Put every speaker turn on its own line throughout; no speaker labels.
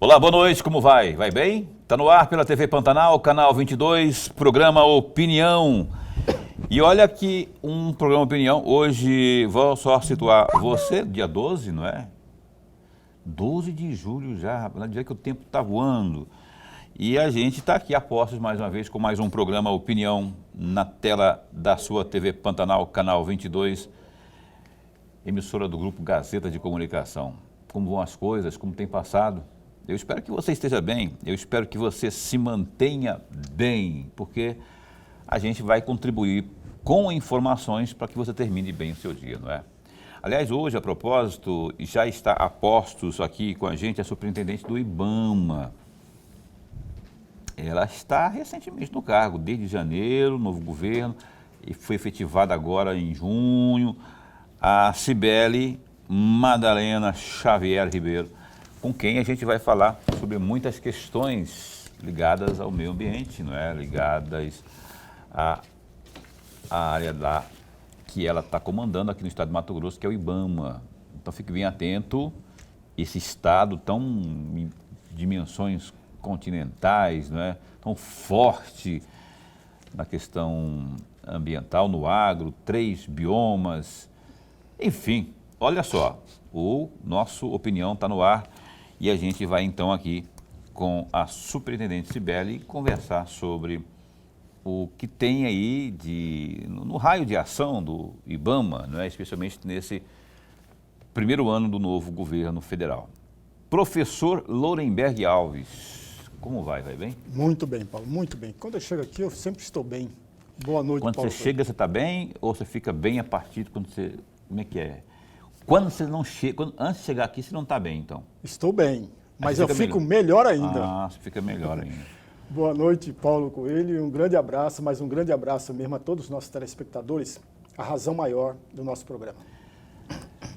Olá, boa noite, como vai? Vai bem? Está no ar pela TV Pantanal, canal 22, programa Opinião. E olha aqui um programa Opinião, hoje vou só situar você, dia 12, não é? 12 de julho já, na dia que o tempo está voando. E a gente está aqui a postos mais uma vez com mais um programa Opinião na tela da sua TV Pantanal, canal 22, emissora do Grupo Gazeta de Comunicação. Como vão as coisas, como tem passado? Eu espero que você esteja bem, eu espero que você se mantenha bem, porque a gente vai contribuir com informações para que você termine bem o seu dia, não é? Aliás, hoje, a propósito, já está a postos aqui com a gente a superintendente do IBAMA. Ela está recentemente no cargo, desde janeiro, novo governo, e foi efetivada agora em junho, a Cibele Madalena Xavier Ribeiro, com quem a gente vai falar sobre muitas questões ligadas ao meio ambiente, não é? Ligadas à área lá que ela está comandando aqui no estado de Mato Grosso, que é o IBAMA. Então fique bem atento, esse estado tão em dimensões continentais, não é? Tão forte na questão ambiental, no agro, 3 biomas, enfim, olha só, o nosso Opinião está no ar. E a gente vai então aqui com a superintendente Cibele conversar sobre o que tem aí no raio de ação do IBAMA, não é? Especialmente nesse primeiro ano do novo governo federal. Professor Lorenberg Alves, como vai? Vai bem?
Muito bem, Paulo, muito bem. Quando eu chego aqui, eu sempre estou bem. Boa noite,
Quando
Paulo.
Você chega, você está bem ou você fica bem a partir de quando você... Como é que é? Quando você não chega, antes de chegar aqui, você não está bem, então?
Estou bem, mas eu fico
melhor
ainda.
Ah, você fica melhor ainda.
Boa noite, Paulo Coelho, e um grande abraço, mas um grande abraço mesmo a todos os nossos telespectadores, a razão maior do nosso programa.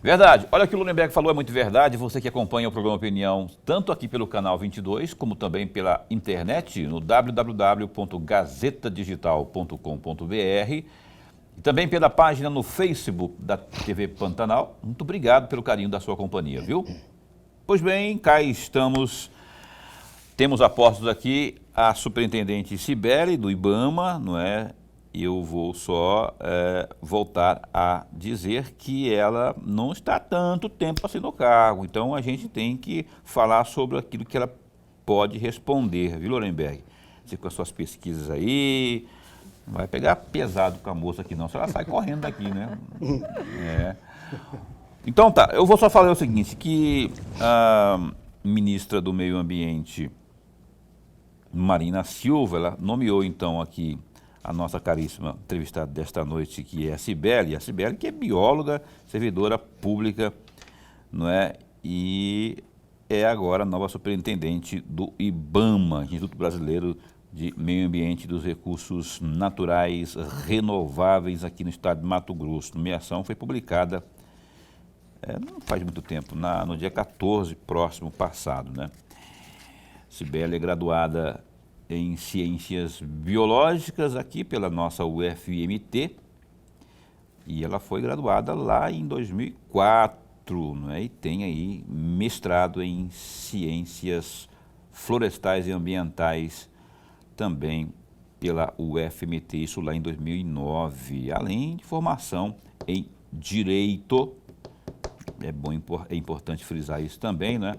Verdade. Olha o que o Lorenberg falou, é muito verdade. Você que acompanha o programa Opinião, tanto aqui pelo canal 22, como também pela internet, no www.gazetadigital.com.br, e também pela página no Facebook da TV Pantanal. Muito obrigado pelo carinho da sua companhia, viu? Pois bem, cá estamos, temos a postos aqui a superintendente Cibele do IBAMA, não é? Eu vou só voltar a dizer que ela não está tanto tempo assim no cargo, então a gente tem que falar sobre aquilo que ela pode responder, viu, Lorenberg? Você com as suas pesquisas aí... Não vai pegar pesado com a moça aqui não, se ela sai correndo daqui, né? É. Então tá, eu vou só falar o seguinte, que a ministra do Meio Ambiente, Marina Silva, ela nomeou então aqui a nossa caríssima entrevistada desta noite, que é a Cibele que é bióloga, servidora pública, não é? E é agora a nova superintendente do IBAMA, Instituto Brasileiro de Meio Ambiente e dos Recursos Naturais Renováveis aqui no estado de Mato Grosso. A nomeação foi publicada não faz muito tempo, no dia 14 próximo passado, né? Cibele é graduada em Ciências Biológicas aqui pela nossa UFMT e ela foi graduada lá em 2004, né? E tem aí mestrado em Ciências Florestais e Ambientais também pela UFMT, isso lá em 2009, além de formação em Direito, é importante frisar isso também, né?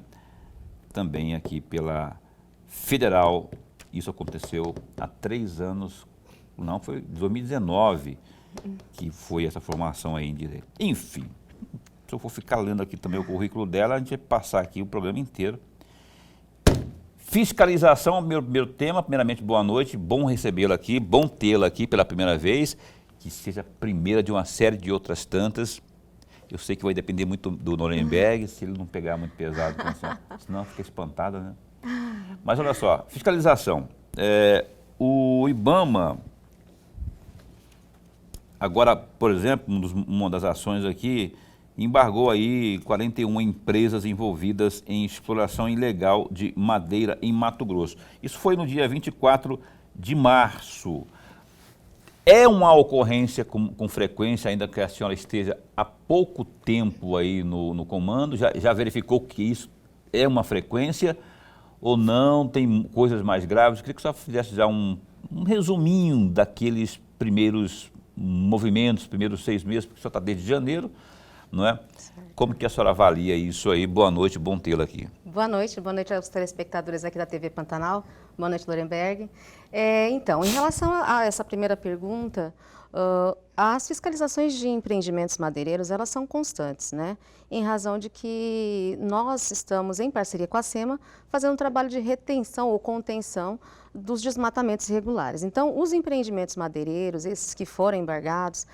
Também aqui pela Federal, isso aconteceu há 3 anos, não, foi 2019 que foi essa formação aí em Direito. Enfim, se eu for ficar lendo aqui também o currículo dela, a gente vai passar aqui o programa inteiro. Fiscalização, meu primeiro tema. Primeiramente, boa noite, bom recebê-la aqui, bom tê-la aqui pela primeira vez, que seja a primeira de uma série de outras tantas. Eu sei que vai depender muito do Lorenberg, se ele não pegar muito pesado, senão fica espantada, né? Mas olha só, fiscalização. O IBAMA, agora, por exemplo, uma das ações aqui, embargou aí 41 empresas envolvidas em exploração ilegal de madeira em Mato Grosso. Isso foi no dia 24 de março. É uma ocorrência com frequência, ainda que a senhora esteja há pouco tempo aí no comando, já verificou que isso é uma frequência ou não, tem coisas mais graves. Queria que você fizesse já um resuminho daqueles primeiros movimentos, primeiros 6 meses, porque o senhor está desde janeiro, não é?
Certo.
Como que a senhora avalia isso aí? Boa noite, bom tê-la aqui.
Boa noite aos telespectadores aqui da TV Pantanal. Boa noite, Lorenberg. Então, em relação a essa primeira pergunta, as fiscalizações de empreendimentos madeireiros, elas são constantes, né? Em razão de que nós estamos, em parceria com a SEMA, fazendo um trabalho de retenção ou contenção dos desmatamentos irregulares. Então, os empreendimentos madeireiros, esses que foram embargados,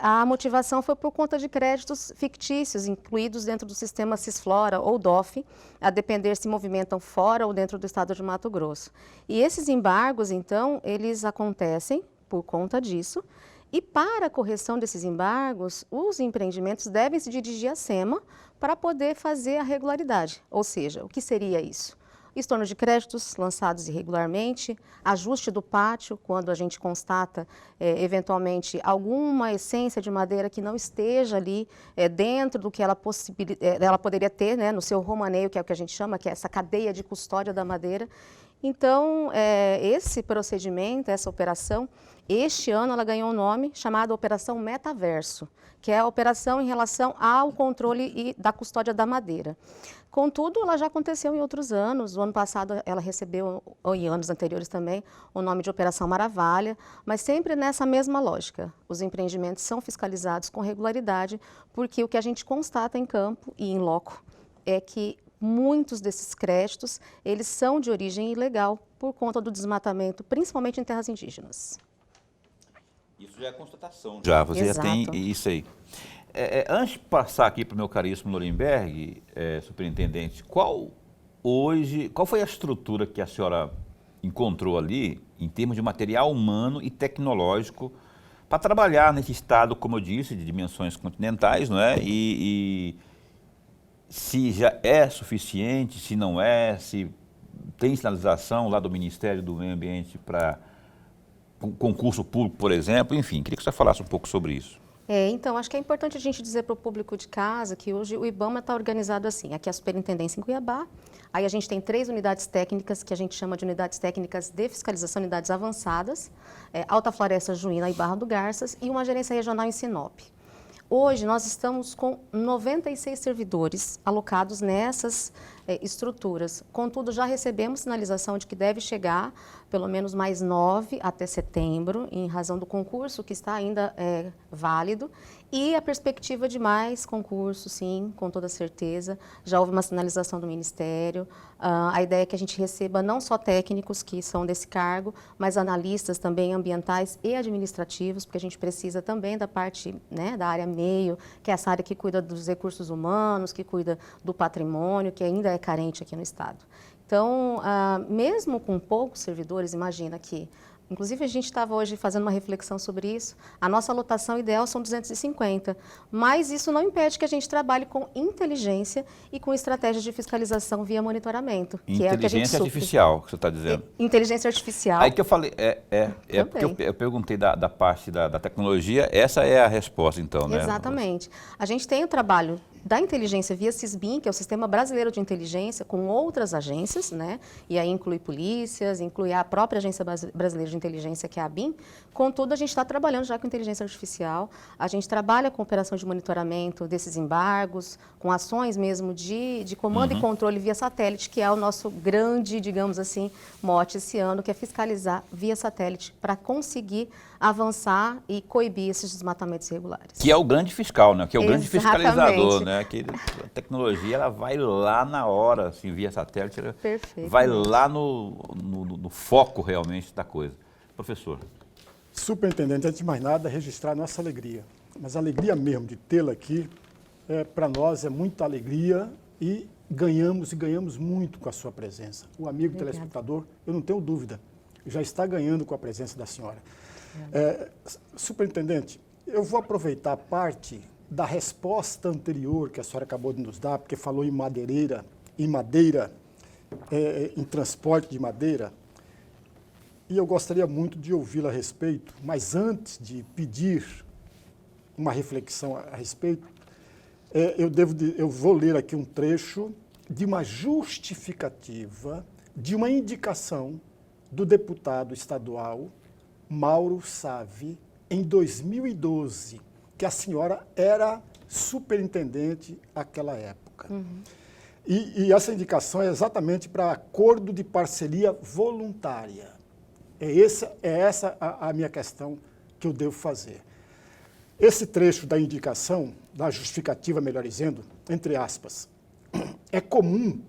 a motivação foi por conta de créditos fictícios incluídos dentro do sistema Cisflora ou DOF, a depender se movimentam fora ou dentro do estado de Mato Grosso. E esses embargos, então, eles acontecem por conta disso, e para a correção desses embargos, os empreendimentos devem se dirigir à SEMA para poder fazer a regularidade. Ou seja, o que seria isso? Estorno de créditos lançados irregularmente, ajuste do pátio, quando a gente constata, eventualmente, alguma essência de madeira que não esteja ali dentro do que ela poderia ter, né, no seu romaneio, que é o que a gente chama, que é essa cadeia de custódia da madeira. Então, esse procedimento, essa operação, este ano ela ganhou um nome chamado Operação Metaverso, que é a operação em relação ao controle da custódia da madeira. Contudo, ela já aconteceu em outros anos. O ano passado ela recebeu, ou em anos anteriores também, o nome de Operação Maravalha, mas sempre nessa mesma lógica. Os empreendimentos são fiscalizados com regularidade, porque o que a gente constata em campo e em loco é que muitos desses créditos, eles são de origem ilegal por conta do desmatamento, principalmente em terras indígenas.
Isso já é constatação. Já, você
Exato.
já tem isso aí. Antes de passar aqui para o meu caríssimo Lorenberg, superintendente, qual foi a estrutura que a senhora encontrou ali, em termos de material humano e tecnológico, para trabalhar nesse estado, como eu disse, de dimensões continentais, não é? E se já é suficiente, se não é, se tem sinalização lá do Ministério do Meio Ambiente para concurso público, por exemplo, enfim, queria que você falasse um pouco sobre isso.
Então, acho que é importante a gente dizer para o público de casa que hoje o IBAMA está organizado assim. Aqui é a Superintendência em Cuiabá, aí a gente tem 3 unidades técnicas, que a gente chama de unidades técnicas de fiscalização, unidades avançadas, Alta Floresta, Juína e Barra do Garças, e uma gerência regional em Sinop. Hoje nós estamos com 96 servidores alocados nessas estruturas. Contudo, já recebemos sinalização de que deve chegar pelo menos mais 9 até setembro, em razão do concurso que está ainda válido, e a perspectiva de mais concursos, sim, com toda certeza. Já houve uma sinalização do Ministério. A ideia é que a gente receba não só técnicos que são desse cargo, mas analistas também ambientais e administrativos, porque a gente precisa também da parte, né, da área meio, que é essa área que cuida dos recursos humanos, que cuida do patrimônio, que ainda é carente aqui no Estado. Então, mesmo com poucos servidores, imagina que, inclusive a gente estava hoje fazendo uma reflexão sobre isso, a nossa lotação ideal são 250, mas isso não impede que a gente trabalhe com inteligência e com estratégias de fiscalização via monitoramento. Que é o que a gente
Inteligência artificial, que você está dizendo.
Inteligência artificial.
Aí que eu falei, porque eu perguntei da parte da tecnologia, essa é a resposta então, né?
Exatamente. A gente tem o trabalho da inteligência via SISBIN, que é o Sistema Brasileiro de Inteligência, com outras agências, né? E aí inclui polícias, inclui a própria Agência Brasileira de Inteligência, que é a ABIN. Contudo, a gente está trabalhando já com inteligência artificial, a gente trabalha com operação de monitoramento desses embargos, com ações mesmo de comando e controle via satélite, que é o nosso grande, digamos assim, mote esse ano, que é fiscalizar via satélite para conseguir avançar e coibir esses desmatamentos irregulares.
Que é o grande fiscal, né? Que é o grande fiscalizador, né? Que a tecnologia ela vai lá na hora, assim, via satélite, ela vai lá no foco realmente da coisa. Professor.
Superintendente, antes de mais nada, registrar a nossa alegria. Mas a alegria mesmo de tê-la aqui, para nós é muita alegria e ganhamos muito com a sua presença. O amigo telespectador, eu não tenho dúvida, já está ganhando com a presença da senhora. Superintendente, eu vou aproveitar parte da resposta anterior que a senhora acabou de nos dar, porque falou em madeira, em transporte de madeira, e eu gostaria muito de ouvi-la a respeito, mas antes de pedir uma reflexão a respeito, eu vou ler aqui um trecho de uma justificativa de uma indicação do deputado estadual Mauro Savi, em 2012, que a senhora era superintendente naquela época. E essa indicação é exatamente para acordo de parceria voluntária. É essa a minha questão que eu devo fazer. Esse trecho da indicação, da justificativa, melhor dizendo, entre aspas, é comum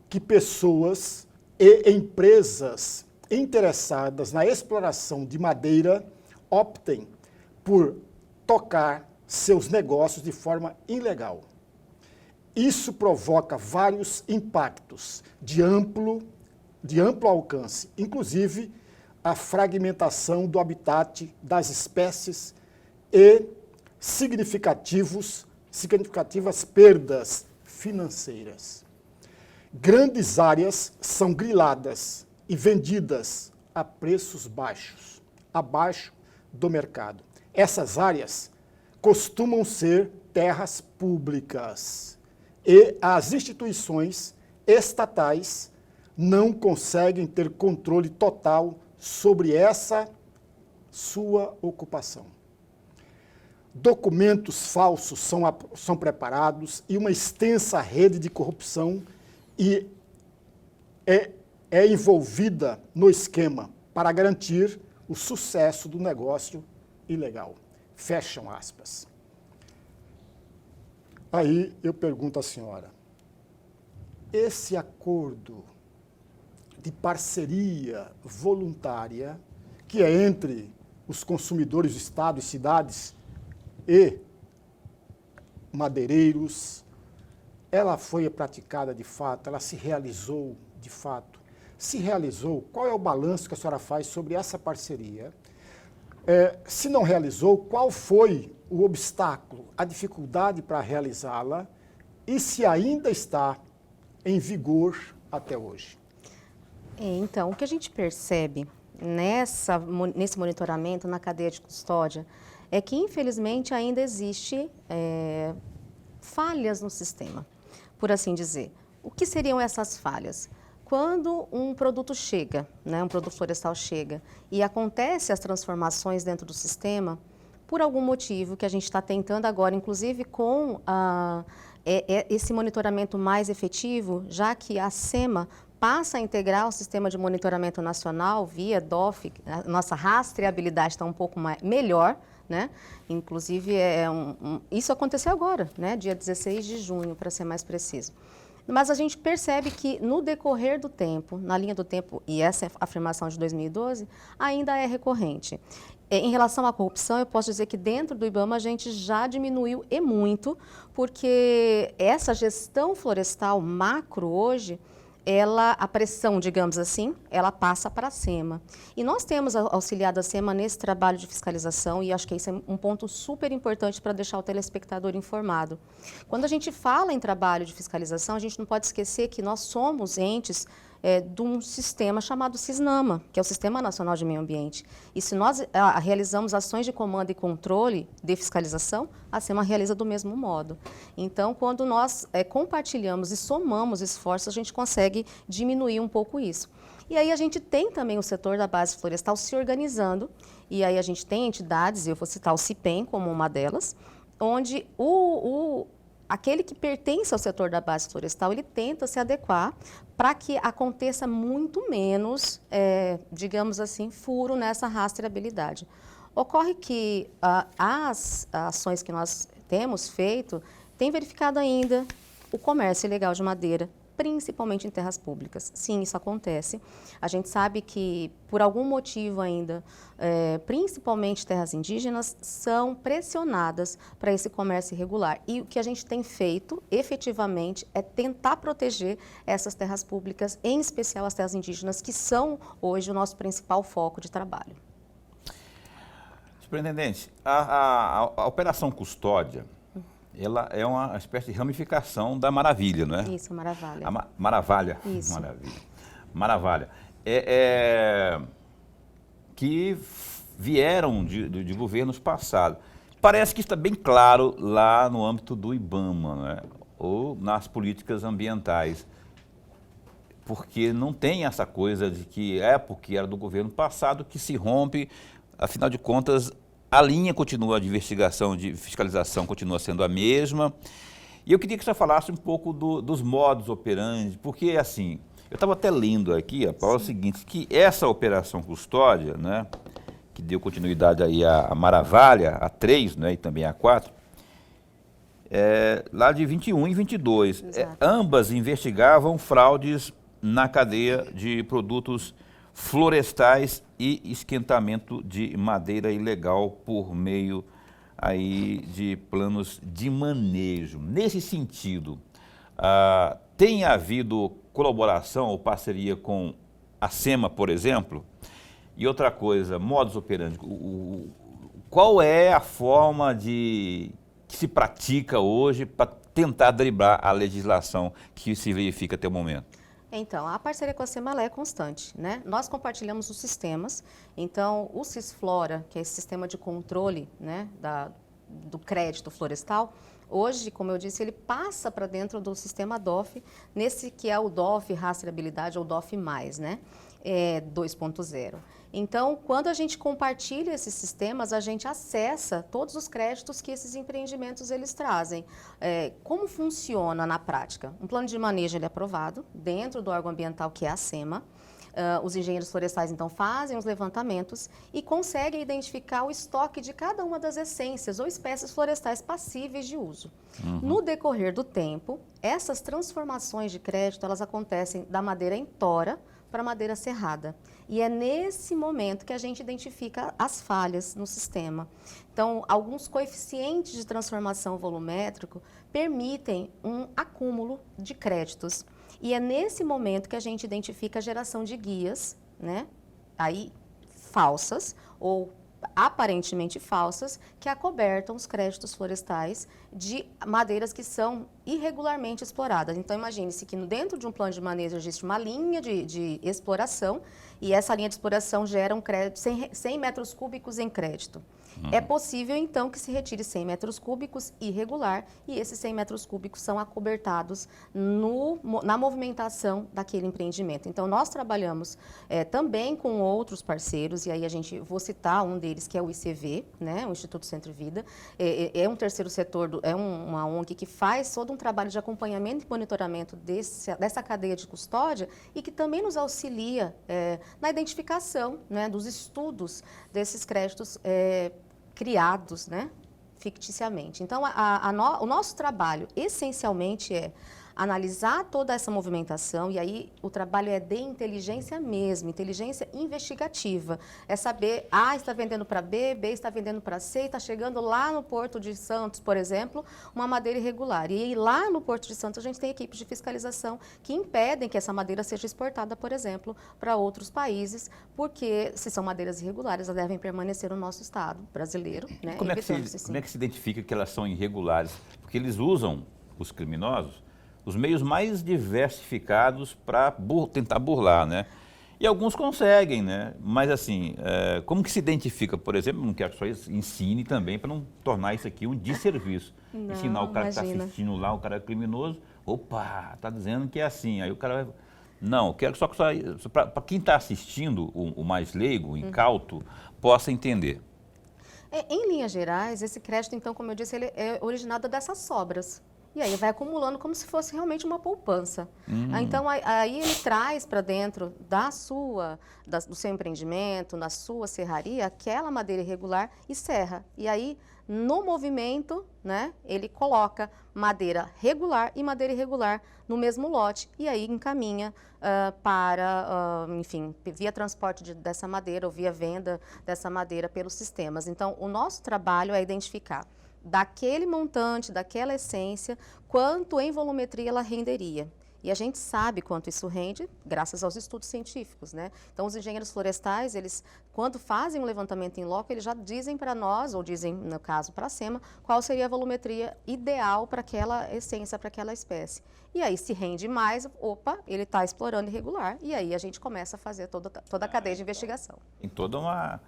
que pessoas e empresas interessadas na exploração de madeira optem por tocar seus negócios de forma ilegal. Isso provoca vários impactos de amplo alcance, inclusive a fragmentação do habitat das espécies e significativas perdas financeiras. Grandes áreas são griladas e vendidas a preços baixos, abaixo do mercado. Essas áreas costumam ser terras públicas e as instituições estatais não conseguem ter controle total sobre essa sua ocupação. Documentos falsos são preparados e uma extensa rede de corrupção é envolvida no esquema para garantir o sucesso do negócio ilegal. Fecham aspas. Aí eu pergunto à senhora, esse acordo de parceria voluntária, que é entre os consumidores do Estado e cidades e madeireiros, ela foi praticada de fato, ela se realizou de fato. Se realizou, qual é o balanço que a senhora faz sobre essa parceria? Se não realizou, qual foi o obstáculo, a dificuldade para realizá-la e se ainda está em vigor até hoje?
Então, o que a gente percebe nesse monitoramento na cadeia de custódia é que, infelizmente, ainda existe falhas no sistema, por assim dizer. O que seriam essas falhas? Quando um produto chega, um produto florestal chega, e acontece as transformações dentro do sistema, por algum motivo que a gente está tentando agora, inclusive com esse monitoramento mais efetivo, já que a SEMA passa a integrar o sistema de monitoramento nacional via DOF, a nossa rastreabilidade está um pouco melhor, né? Inclusive, isso aconteceu agora, né? Dia 16 de junho, para ser mais preciso. Mas a gente percebe que no decorrer do tempo, na linha do tempo, e essa afirmação de 2012, ainda é recorrente. Em relação à corrupção, eu posso dizer que dentro do IBAMA a gente já diminuiu e muito, porque essa gestão florestal macro hoje, a pressão, digamos assim, ela passa para a SEMA. E nós temos auxiliado a SEMA nesse trabalho de fiscalização e acho que isso é um ponto super importante para deixar o telespectador informado. Quando a gente fala em trabalho de fiscalização, a gente não pode esquecer que nós somos entes de um sistema chamado SISNAMA, que é o Sistema Nacional de Meio Ambiente. E se nós realizamos ações de comando e controle de fiscalização, a SEMA realiza do mesmo modo. Então, quando nós compartilhamos e somamos esforços, a gente consegue diminuir um pouco isso. E aí a gente tem também o setor da base florestal se organizando, e aí a gente tem entidades, eu vou citar o CIPEM como uma delas, onde aquele que pertence ao setor da base florestal, ele tenta se adequar para que aconteça muito menos, digamos assim, furo nessa rastreabilidade. Ocorre que as ações que nós temos feito têm verificado ainda o comércio ilegal de madeira, principalmente em terras públicas. Sim, isso acontece. A gente sabe que, por algum motivo ainda, principalmente terras indígenas, são pressionadas para esse comércio irregular. E o que a gente tem feito, efetivamente, é tentar proteger essas terras públicas, em especial as terras indígenas, que são, hoje, o nosso principal foco de trabalho.
Superintendente, a Operação Custódia, ela é uma espécie de ramificação da Maravilha, não é?
Isso, Maravalha.
Maravalha.
Isso.
Maravilha. Maravalha. Que vieram de governos passados. Parece que está bem claro lá no âmbito do IBAMA, não é? Ou nas políticas ambientais. porque não tem essa coisa de que porque era do governo passado que se rompe, afinal de contas, a linha continua de investigação, de fiscalização continua sendo a mesma. E eu queria que você falasse um pouco dos modus operandi, porque assim, eu estava até lendo aqui, Paula, é o seguinte, que essa operação custódia, né, que deu continuidade aí à Maravalha, a 3, né, e também a 4, lá de 21 e 22, ambas investigavam fraudes na cadeia de produtos florestais e esquentamento de madeira ilegal por meio aí de planos de manejo. Nesse sentido, tem havido colaboração ou parceria com a SEMA, por exemplo? E outra coisa, modus operandi, qual é a forma que se pratica hoje para tentar driblar a legislação que se verifica até o momento?
Então, a parceria com a SEMA ela é constante, né? Nós compartilhamos os sistemas, então o Cisflora, que é esse sistema de controle, né, do crédito florestal, hoje, como eu disse, ele passa para dentro do sistema DOF, nesse que é o DOF Rastreabilidade ou DOF+, né? 2.0. Então, quando a gente compartilha esses sistemas, a gente acessa todos os créditos que esses empreendimentos eles trazem. Como funciona na prática? Um plano de manejo ele é aprovado dentro do órgão ambiental, que é a SEMA. Os engenheiros florestais, então, fazem os levantamentos e conseguem identificar o estoque de cada uma das essências ou espécies florestais passíveis de uso. No decorrer do tempo, essas transformações de crédito, elas acontecem da madeira em tora para madeira serrada. E é nesse momento que a gente identifica as falhas no sistema. Então, alguns coeficientes de transformação volumétrico permitem um acúmulo de créditos. E é nesse momento que a gente identifica a geração de guias, né, aí falsas ou aparentemente falsas, que acobertam os créditos florestais de madeiras que são irregularmente exploradas. Então, imagine-se que dentro de um plano de manejo existe uma linha de exploração e essa linha de exploração gera um crédito, 100 metros cúbicos em crédito. É possível, então, que se retire 100 metros cúbicos irregular e esses 100 metros cúbicos são acobertados na movimentação daquele empreendimento. Então, nós trabalhamos também com outros parceiros, e aí vou citar um deles, que é o ICV, né, o Instituto Centro e Vida. É um terceiro setor, uma ONG que faz todo um trabalho de acompanhamento e monitoramento dessa cadeia de custódia e que também nos auxilia na identificação, né, dos estudos desses créditos criados, né, ficticiamente. Então, o nosso trabalho, essencialmente, é analisar toda essa movimentação, e aí o trabalho é de inteligência mesmo, inteligência investigativa. É saber, A está vendendo para B, B está vendendo para C, e está chegando lá no Porto de Santos, por exemplo, uma madeira irregular. E aí, lá no Porto de Santos a gente tem equipes de fiscalização que impedem que essa madeira seja exportada, por exemplo, para outros países, porque se são madeiras irregulares, elas devem permanecer no nosso estado brasileiro, né?
Como é que se identifica que elas são irregulares? Porque eles usam, os criminosos, os meios mais diversificados para tentar burlar, né? E alguns conseguem, né? Mas assim, como que se identifica, por exemplo, não quero que só ensine também para não tornar isso aqui um desserviço. Ensinar o cara que está assistindo lá, o cara é criminoso, opa, está dizendo que é assim, aí o cara vai... Não, quero que só para quem está assistindo, o mais leigo, o incauto, possa entender.
Em linhas gerais, esse crédito, então, como eu disse, ele é originado dessas sobras. E aí vai acumulando como se fosse realmente uma poupança. Então, aí ele traz para dentro do seu empreendimento, na sua serraria, aquela madeira irregular e serra. E aí, no movimento, né, ele coloca madeira regular e madeira irregular no mesmo lote. E aí encaminha enfim, via transporte dessa madeira ou via venda dessa madeira pelos sistemas. Então, o nosso trabalho é identificar daquele montante, daquela essência, quanto em volumetria ela renderia. E a gente sabe quanto isso rende, graças aos estudos científicos, né? Então, os engenheiros florestais, eles, quando fazem um levantamento em loco, eles já dizem para nós, ou dizem, no caso, para a SEMA, qual seria a volumetria ideal para aquela essência, para aquela espécie. E aí, se rende mais, opa, ele está explorando irregular. E aí, a gente começa a fazer toda a cadeia de investigação.
Tem toda uma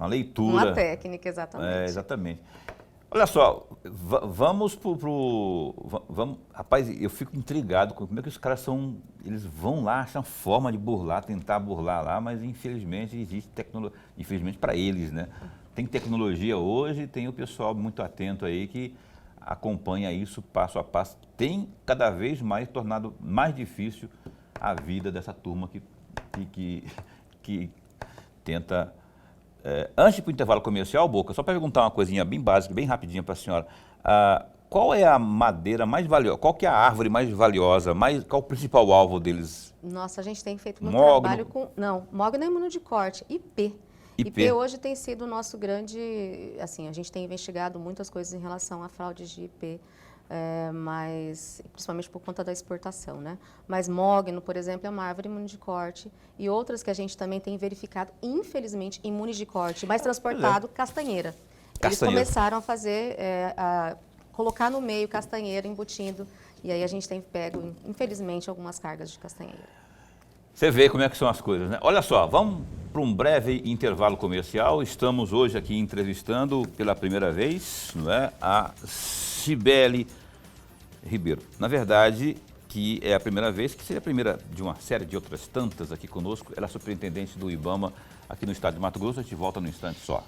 leitura.
Uma técnica, exatamente.
Exatamente. Olha só, vamos vamos, rapaz, eu fico intrigado com como é que os caras são, eles vão lá, acham forma de burlar, tentar burlar lá, mas infelizmente existe tecnologia, infelizmente para eles, né? Tem tecnologia hoje, tem o pessoal muito atento aí que acompanha isso passo a passo, tem cada vez mais tornado mais difícil a vida dessa turma que tenta... antes de ir para o intervalo comercial, Boca, só para perguntar uma coisinha bem básica, bem rapidinha para a senhora. Qual é a madeira mais valiosa, qual que é a árvore mais valiosa, qual o principal alvo deles?
Nossa, a gente tem feito muito
Mogno.
trabalho com... Não, mogno é imuno de corte, IP. IP hoje tem sido o nosso grande... Assim, a gente tem investigado muitas coisas em relação a fraudes de IP, mas principalmente por conta da exportação, né? Mas mogno, por exemplo, é uma árvore imune de corte e outras que a gente também tem verificado, infelizmente, imunes de corte, mas transportado castanheira. Eles começaram a fazer, colocar no meio castanheira embutindo, e aí a gente tem pego, infelizmente, algumas cargas de castanheira.
Você vê como é que são as coisas, né? Olha só, vamos para um breve intervalo comercial. Estamos hoje aqui entrevistando pela primeira vez, não é, a Cibele Ribeiro. Na verdade, que é a primeira vez, que seria a primeira de uma série de outras tantas aqui conosco. Ela é superintendente do IBAMA aqui no estado de Mato Grosso. A gente volta num instante só.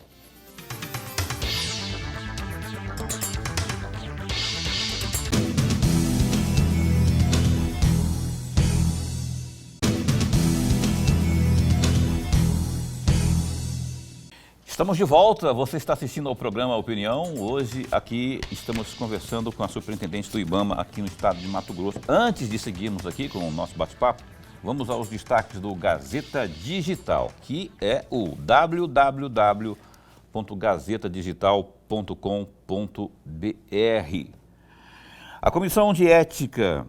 Estamos de volta, você está assistindo ao programa Opinião. Hoje aqui estamos conversando com a superintendente do IBAMA aqui no estado de Mato Grosso. Antes de seguirmos aqui com o nosso bate-papo, vamos aos destaques do Gazeta Digital, que é o www.gazetadigital.com.br. A Comissão de Ética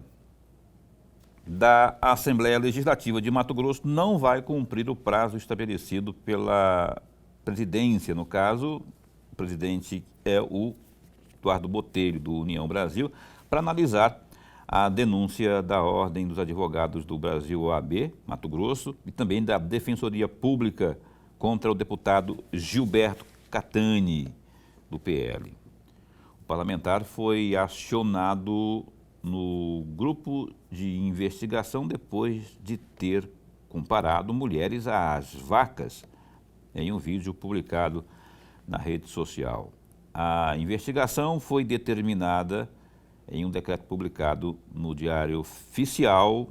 da Assembleia Legislativa de Mato Grosso não vai cumprir o prazo estabelecido pela presidência. No caso, o presidente é o Eduardo Botelho, do União Brasil, para analisar a denúncia da Ordem dos Advogados do Brasil, OAB, Mato Grosso, e também da Defensoria Pública contra o deputado Gilberto Catani, do PL. O parlamentar foi acionado no grupo de investigação depois de ter comparado mulheres às vacas, em um vídeo publicado na rede social. A investigação foi determinada em um decreto publicado no Diário Oficial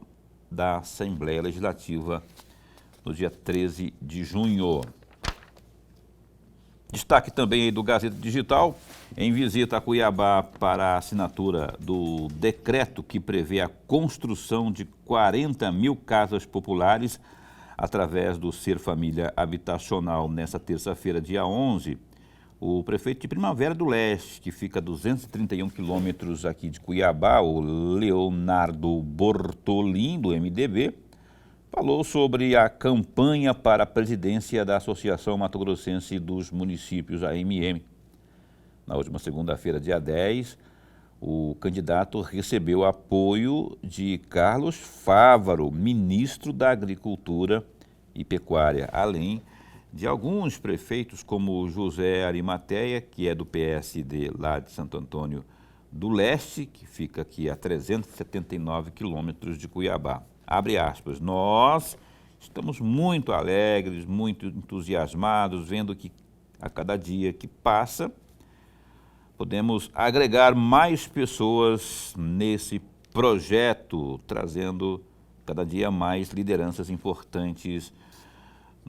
da Assembleia Legislativa no dia 13 de junho. Destaque também aí do Gazeta Digital, em visita a Cuiabá para a assinatura do decreto que prevê a construção de 40 mil casas populares através do Ser Família Habitacional. Nesta terça-feira, dia 11, o prefeito de Primavera do Leste, que fica a 231 quilômetros aqui de Cuiabá, o Leonardo Bortolin, do MDB, falou sobre a campanha para a presidência da Associação Mato Grossense dos Municípios, AMM. Na última segunda-feira, dia 10, o candidato recebeu apoio de Carlos Fávaro, ministro da Agricultura e Pecuária, além de alguns prefeitos como José Arimateia, que é do PSD lá de Santo Antônio do Leste, que fica aqui a 379 quilômetros de Cuiabá. Abre aspas, nós estamos muito alegres, muito entusiasmados, vendo que a cada dia que passa, podemos agregar mais pessoas nesse projeto, trazendo cada dia mais lideranças importantes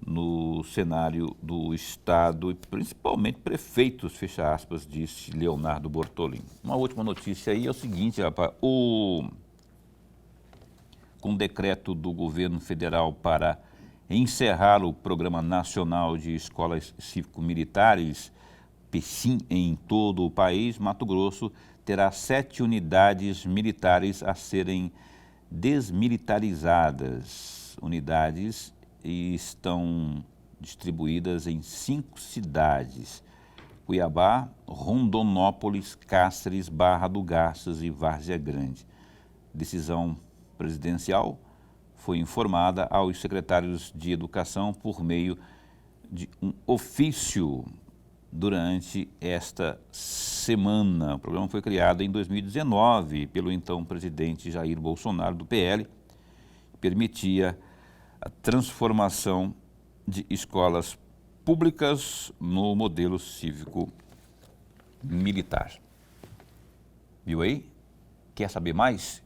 no cenário do Estado e principalmente prefeitos, fecha aspas, disse Leonardo Bortolin. Uma última notícia aí é o seguinte, rapaz, com o decreto do governo federal para encerrar o Programa Nacional de Escolas Cívico-Militares, PECIM, em todo o país, Mato Grosso terá 7 unidades militares a serem desmilitarizadas. Unidades estão distribuídas em 5 cidades: Cuiabá, Rondonópolis, Cáceres, Barra do Garças e Várzea Grande. Decisão presidencial foi informada aos secretários de Educação por meio de um ofício durante esta semana. O programa foi criado em 2019 pelo então presidente Jair Bolsonaro, do PL, que permitia a transformação de escolas públicas no modelo cívico-militar. Viu aí? Quer saber mais?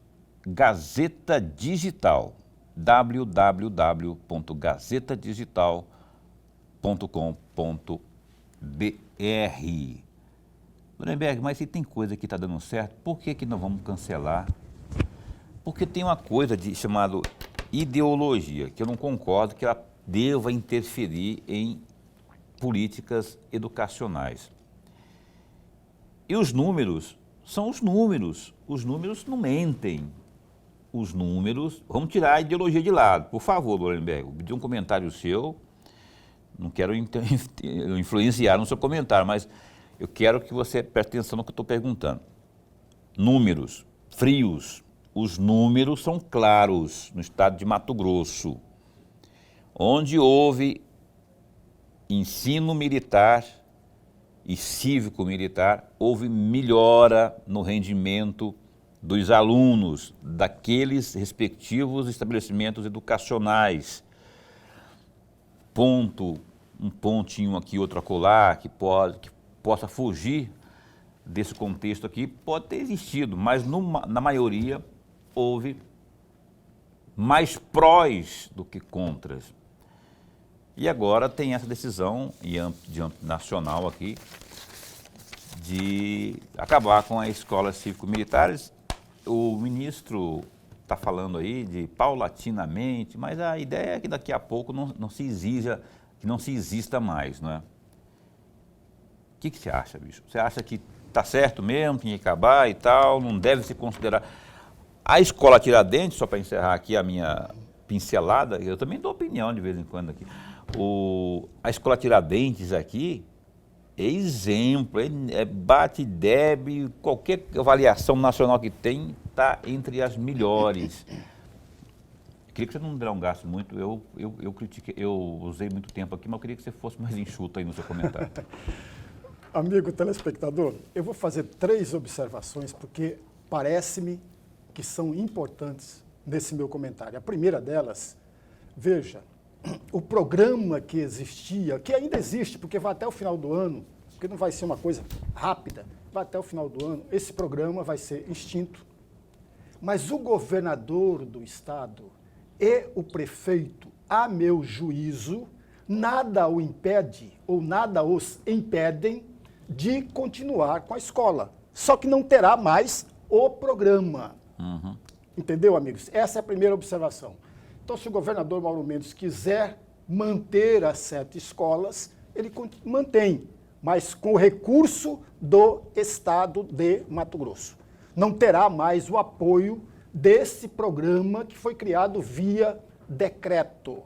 Gazeta Digital, www.gazetadigital.com.br. Lorenberg, mas se tem coisa que está dando certo, por que nós vamos cancelar? Porque tem uma coisa chamada ideologia, que eu não concordo que ela deva interferir em políticas educacionais. E os números são os números não mentem. Os números, vamos tirar a ideologia de lado, por favor, Lorenberg, vou pedir um comentário seu, não quero influenciar no seu comentário, mas eu quero que você preste atenção no que eu estou perguntando. Números frios, os números são claros no estado de Mato Grosso, onde houve ensino militar e cívico-militar, houve melhora no rendimento dos alunos daqueles respectivos estabelecimentos educacionais. Um pontinho aqui, outro acolá, que possa fugir desse contexto aqui, pode ter existido, mas na maioria houve mais prós do que contras. E agora tem essa decisão de âmbito nacional aqui de acabar com as escolas cívico-militares. O ministro está falando aí de paulatinamente, mas a ideia é que daqui a pouco não se exista mais, não é? O que você acha, bicho? Você acha que está certo mesmo, tem que acabar e tal, não deve se considerar... A escola Tiradentes, só para encerrar aqui a minha pincelada, eu também dou opinião de vez em quando aqui, a escola Tiradentes aqui é exemplo, bate deb, qualquer avaliação nacional que tem, está entre as melhores. Queria que você não delongasse muito, eu usei muito tempo aqui, mas eu queria que você fosse mais enxuto aí no seu comentário.
Amigo telespectador, eu vou fazer 3 observações, porque parece-me que são importantes nesse meu comentário. A primeira delas, veja, o programa que existia, que ainda existe, porque vai até o final do ano, porque não vai ser uma coisa rápida, vai até o final do ano, esse programa vai ser extinto. Mas o governador do estado e o prefeito, a meu juízo, nada o impede ou nada os impedem de continuar com a escola. Só que não terá mais o programa.
Uhum.
Entendeu, amigos? Essa é a primeira observação. Então, se o governador Mauro Mendes quiser manter as 7 escolas, ele mantém, mas com o recurso do estado de Mato Grosso. Não terá mais o apoio desse programa que foi criado via decreto.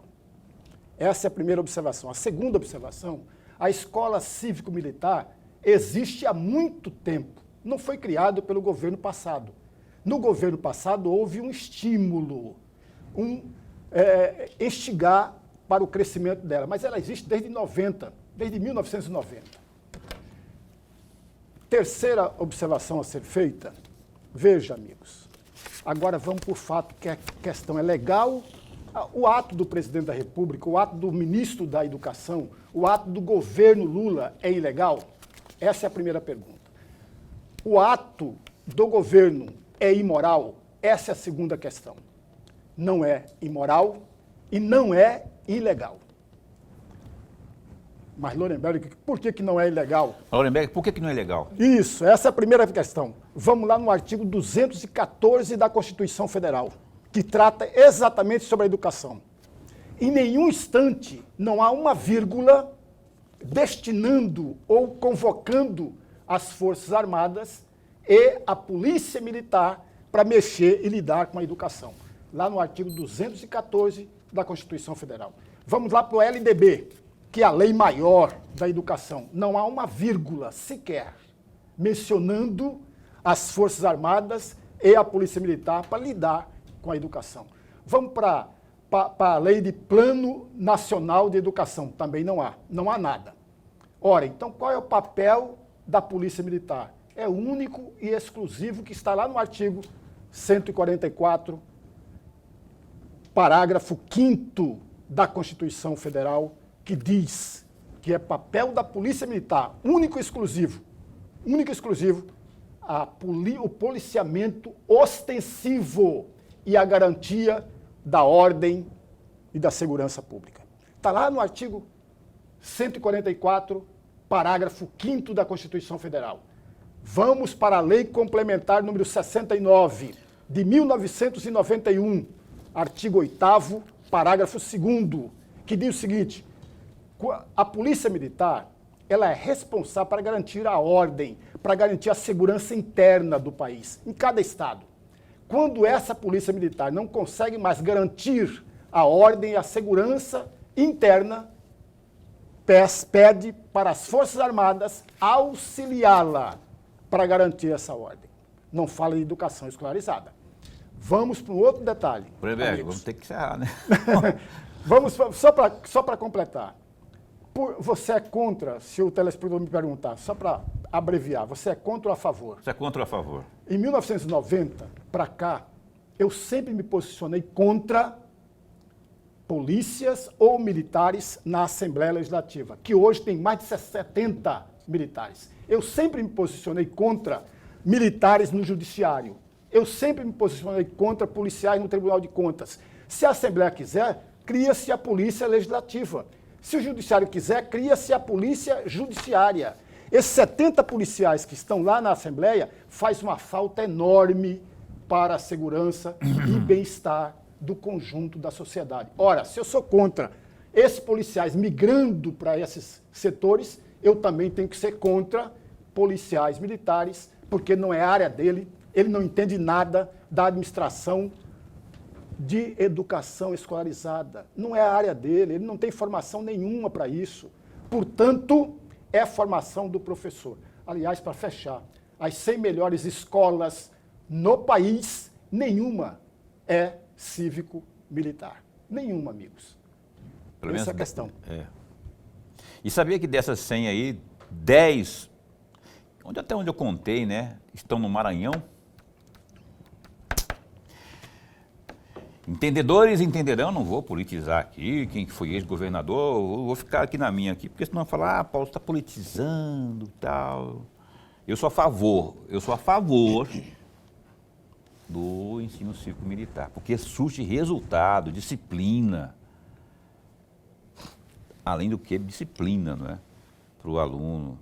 Essa é a primeira observação. A segunda observação, a escola cívico-militar existe há muito tempo. Não foi criado pelo governo passado. No governo passado houve um estímulo, instigar para o crescimento dela, mas ela existe desde 1990. Terceira observação a ser feita, veja, amigos, agora vamos por fato que a questão é legal. O ato do presidente da República, o ato do ministro da Educação, o ato do governo Lula é ilegal? Essa é a primeira pergunta. O ato do governo é imoral? Essa é a segunda questão. Não é imoral e não é ilegal. Mas, Lorenberg, por que não é ilegal?
Lorenberg, por que não é legal?
Isso, essa é a primeira questão. Vamos lá no artigo 214 da Constituição Federal, que trata exatamente sobre a educação. Em nenhum instante não há uma vírgula destinando ou convocando as Forças Armadas e a Polícia Militar para mexer e lidar com a educação. Lá no artigo 214 da Constituição Federal. Vamos lá para o LDB, que é a lei maior da educação. Não há uma vírgula sequer mencionando as Forças Armadas e a Polícia Militar para lidar com a educação. Vamos para a lei de Plano Nacional de Educação. Também não há nada. Ora, então qual é o papel da Polícia Militar? É o único e exclusivo que está lá no artigo 144, parágrafo 5º da Constituição Federal, que diz que é papel da Polícia Militar, único e exclusivo, o policiamento ostensivo e a garantia da ordem e da segurança pública. Está lá no artigo 144, parágrafo 5º da Constituição Federal. Vamos para a Lei Complementar número 69, de 1991, artigo 8º, parágrafo 2º, que diz o seguinte: a Polícia Militar, ela é responsável para garantir a ordem, para garantir a segurança interna do país, em cada estado. Quando essa Polícia Militar não consegue mais garantir a ordem e a segurança interna, pede para as Forças Armadas auxiliá-la para garantir essa ordem. Não fala de educação escolarizada. Vamos para um outro detalhe.
Breberg, vamos ter que encerrar, né?
Vamos, só para completar. Você é contra, se o telespectador me perguntar, só para abreviar, você é contra ou a favor?
Você é contra ou a favor?
Em 1990, para cá, eu sempre me posicionei contra polícias ou militares na Assembleia Legislativa, que hoje tem mais de 70 militares. Eu sempre me posicionei contra militares no Judiciário. Eu sempre me posicionei contra policiais no Tribunal de Contas. Se a Assembleia quiser, cria-se a Polícia Legislativa. Se o Judiciário quiser, cria-se a Polícia Judiciária. Esses 70 policiais que estão lá na Assembleia faz uma falta enorme para a segurança e bem-estar do conjunto da sociedade. Ora, se eu sou contra esses policiais migrando para esses setores, eu também tenho que ser contra policiais militares, porque não é área dele, ele não entende nada da administração de educação escolarizada. Não é a área dele, ele não tem formação nenhuma para isso. Portanto, é a formação do professor. Aliás, para fechar, as 100 melhores escolas no país, nenhuma é cívico-militar. Nenhuma, amigos.
Pelo menos
essa é a questão.
É. E sabia que dessas 100 aí, 10, até onde eu contei, né, estão no Maranhão? Entendedores entenderão, não vou politizar aqui, quem foi ex-governador, vou ficar aqui na minha, aqui, porque senão vai falar, Paulo, você está politizando e tal. Eu sou a favor do ensino cívico-militar, porque surge resultado, disciplina, além do que disciplina, não é? Para o aluno.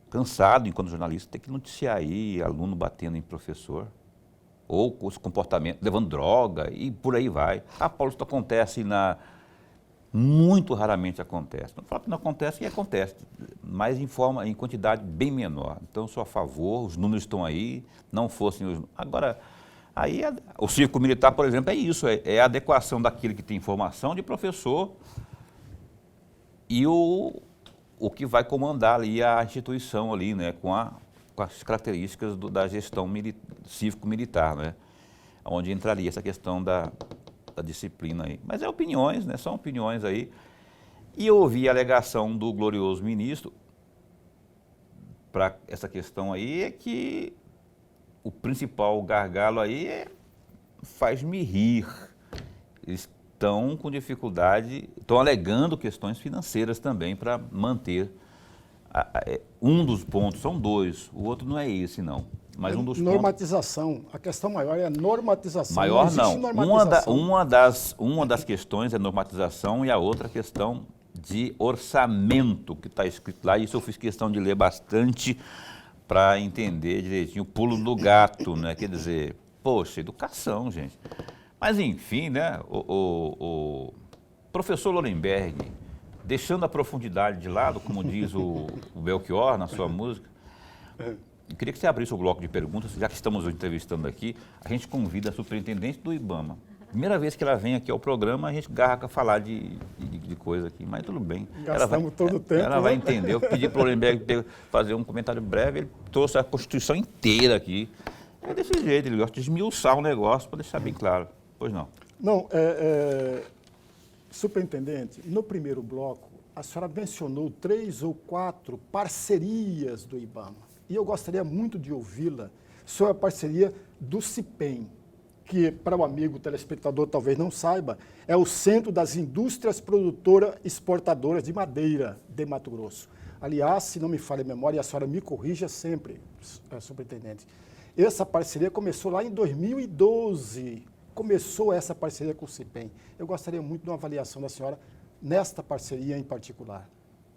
Cansado, enquanto jornalista, ter que noticiar aí, aluno batendo em professor, ou com os comportamentos, levando droga e por aí vai. Ah, Paulo, isso acontece muito raramente acontece. Não falo que não acontece, e acontece, mas em quantidade bem menor. Então, eu sou a favor, os números estão aí, não fossem os... Agora, aí o círculo militar, por exemplo, é isso, é a adequação daquilo que tem formação de professor e o que vai comandar ali a instituição ali, né, com as características da gestão cívico-militar, né, onde entraria essa questão da disciplina aí. Mas é opiniões, né, são opiniões aí. E eu ouvi a alegação do glorioso ministro para essa questão aí, é que o principal gargalo aí faz-me rir. Eles estão com dificuldade, estão alegando questões financeiras também para manter. Um dos pontos, são dois, o outro não é esse não, mas um dos
normatização,
pontos...
a questão maior é a normatização.
Maior não, uma das questões é normatização e a outra questão de orçamento, que está escrito lá, isso eu fiz questão de ler bastante para entender direitinho o pulo do gato, né? Quer dizer, poxa, educação, gente. Mas enfim, né, o professor Lorenberg, deixando a profundidade de lado, como diz o Belchior na sua música, eu queria que você abrisse o bloco de perguntas, já que estamos entrevistando aqui, a gente convida a superintendente do IBAMA. Primeira vez que ela vem aqui ao programa, a gente garra a falar de coisa aqui, mas tudo bem.
Gastamos todo o tempo.
Ela vai entender. Eu pedi para o Lorenberg fazer um comentário breve, ele trouxe a Constituição inteira aqui. É desse jeito, ele gosta de esmiuçar o negócio para deixar bem claro. Pois não.
Não, superintendente, no primeiro bloco a senhora mencionou 3 ou 4 parcerias do IBAMA. E eu gostaria muito de ouvi-la sobre a parceria do CIPEM, que, para o amigo telespectador talvez não saiba, é o Centro das Indústrias Produtoras Exportadoras de Madeira de Mato Grosso. Aliás, se não me falha a memória, e a senhora me corrija sempre, superintendente, essa parceria começou lá em 2012. Começou essa parceria com o CIPEM. Eu gostaria muito de uma avaliação da senhora nesta parceria em particular.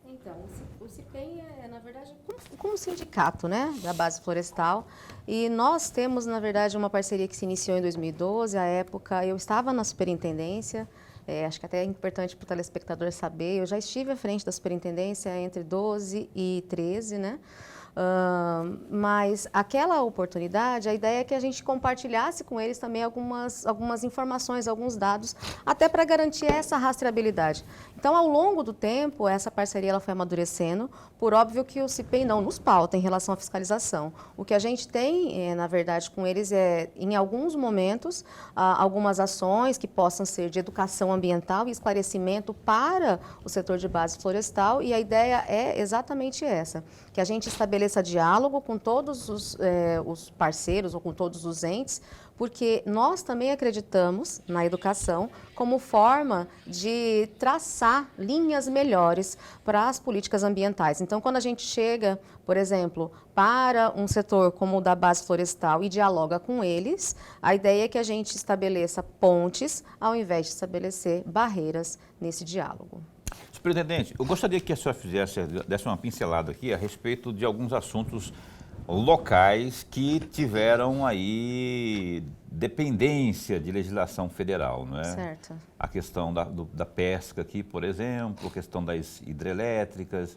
Então, o CIPEM é, na verdade, como um sindicato, né, da base florestal. E nós temos, na verdade, uma parceria que se iniciou em 2012. À época, eu estava na superintendência. Acho que até é importante para o telespectador saber. Eu já estive à frente da superintendência entre 12 e 13, né? Mas aquela oportunidade, a ideia é que a gente compartilhasse com eles também algumas informações, alguns dados, até para garantir essa rastreabilidade. Então, ao longo do tempo, essa parceria ela foi amadurecendo, por óbvio que o CIPEM não nos pauta em relação à fiscalização. O que a gente tem, na verdade, com eles é, em alguns momentos, algumas ações que possam ser de educação ambiental e esclarecimento para o setor de base florestal, e a ideia é exatamente essa, que a gente estabeleça diálogo com todos os parceiros ou com todos os entes, porque nós também acreditamos na educação como forma de traçar linhas melhores para as políticas ambientais. Então, quando a gente chega, por exemplo, para um setor como o da base florestal e dialoga com eles, a ideia é que a gente estabeleça pontes ao invés de estabelecer barreiras nesse diálogo.
Superintendente, eu gostaria que a senhora desse uma pincelada aqui a respeito de alguns assuntos locais que tiveram aí dependência de legislação federal, não é?
Certo.
A questão da pesca aqui, por exemplo, a questão das hidrelétricas.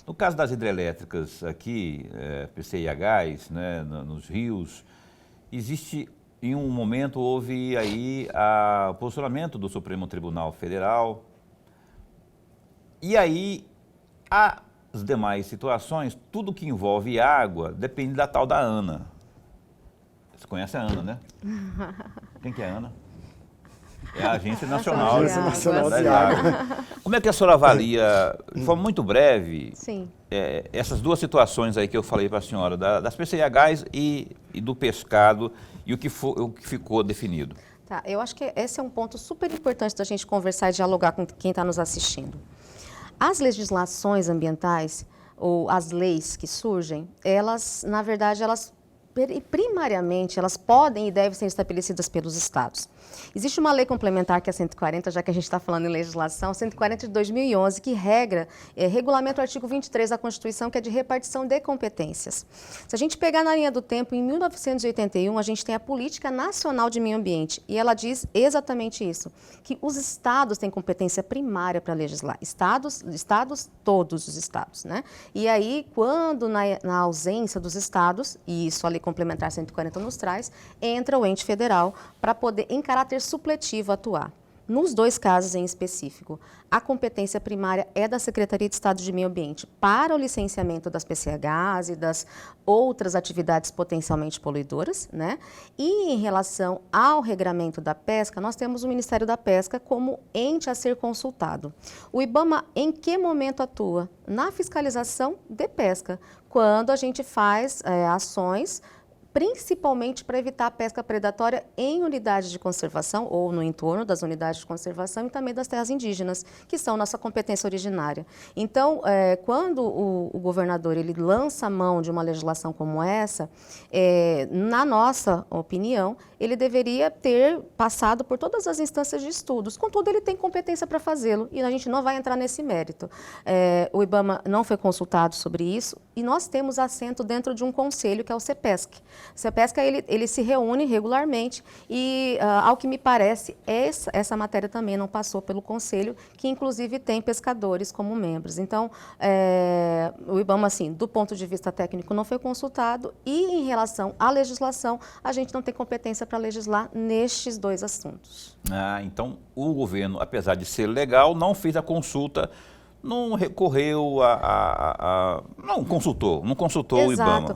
No caso das hidrelétricas aqui, PCIHs, né, nos rios, existe, em um momento, houve aí o posicionamento do Supremo Tribunal Federal. E aí, as demais situações, tudo que envolve água, depende da tal da ANA. Você conhece a ANA, né? Quem que é a ANA? É a Agência Nacional,
de Água.
Como é que a senhora avalia, de forma muito breve,
Sim.
Essas duas situações aí que eu falei para a senhora, das PCIHs e do pescado, e o que ficou definido?
Tá, eu acho que esse é um ponto super importante da gente conversar e dialogar com quem está nos assistindo. As legislações ambientais, ou as leis que surgem, elas, na verdade, primariamente, elas podem e devem ser estabelecidas pelos estados. Existe uma lei complementar, que é a 140, já que a gente está falando em legislação, 140 de 2011, que regulamenta o artigo 23 da Constituição, que é de repartição de competências. Se a gente pegar na linha do tempo, em 1981, a gente tem a Política Nacional de Meio Ambiente, e ela diz exatamente isso, que os estados têm competência primária para legislar. Estados, todos os estados, né? E aí, quando na ausência dos estados, e isso a lei complementar 140 nos traz, entra o ente federal para poder, em caráter supletivo, atuar. Nos dois casos em específico, a competência primária é da Secretaria de Estado de Meio Ambiente para o licenciamento das PCHs e das outras atividades potencialmente poluidoras, né? E em relação ao regramento da pesca, nós temos o Ministério da Pesca como ente a ser consultado. O IBAMA, em que momento atua? Na fiscalização de pesca, quando a gente faz ações principalmente para evitar a pesca predatória em unidades de conservação ou no entorno das unidades de conservação e também das terras indígenas, que são nossa competência originária. Então, quando o governador ele lança a mão de uma legislação como essa, na nossa opinião, ele deveria ter passado por todas as instâncias de estudos. Contudo, ele tem competência para fazê-lo e a gente não vai entrar nesse mérito. O IBAMA não foi consultado sobre isso e nós temos assento dentro de um conselho que é o CEPESC. O CEPESC ele se reúne regularmente e, ao que me parece, essa matéria também não passou pelo conselho, que inclusive tem pescadores como membros. Então, o IBAMA, assim, do ponto de vista técnico, não foi consultado e, em relação à legislação, a gente não tem competência para legislar nestes dois assuntos.
Então o governo, apesar de ser legal, não fez a consulta não recorreu não consultou o
Exato.
IBAMA.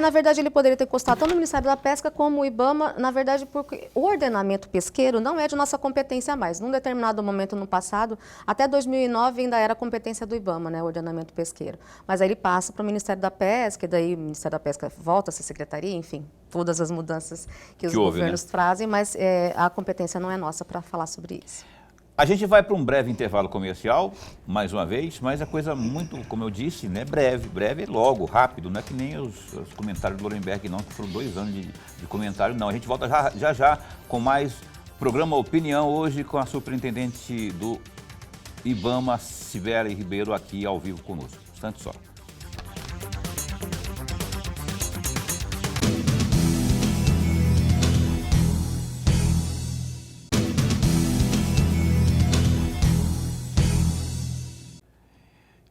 Na verdade, ele poderia ter consultado tanto o Ministério da Pesca como o IBAMA, na verdade, porque o ordenamento pesqueiro não é de nossa competência mais. Num determinado momento no passado, até 2009 ainda era competência do IBAMA, né, o ordenamento pesqueiro. Mas aí ele passa para o Ministério da Pesca, e daí o Ministério da Pesca volta a ser secretaria, enfim, todas as mudanças que os governos trazem, mas a competência não é nossa para falar sobre isso.
A gente vai para um breve intervalo comercial, mais uma vez, mas é coisa muito, como eu disse, né, breve é logo, rápido, não é que nem os comentários do Lorenberg não, que foram 2 anos de comentário, não. A gente volta já com mais programa Opinião, hoje com a superintendente do IBAMA, Cibele Ribeiro, aqui ao vivo conosco. Instante só.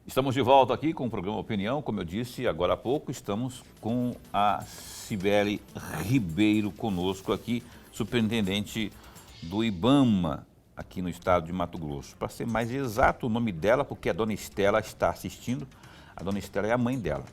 Estamos de volta aqui com o programa Opinião. Como eu disse agora há pouco, estamos com a Cibele Ribeiro conosco aqui, superintendente do IBAMA, aqui no estado de Mato Grosso. Para ser mais exato o nome dela, porque a dona Estela está assistindo. A dona Estela é a mãe dela.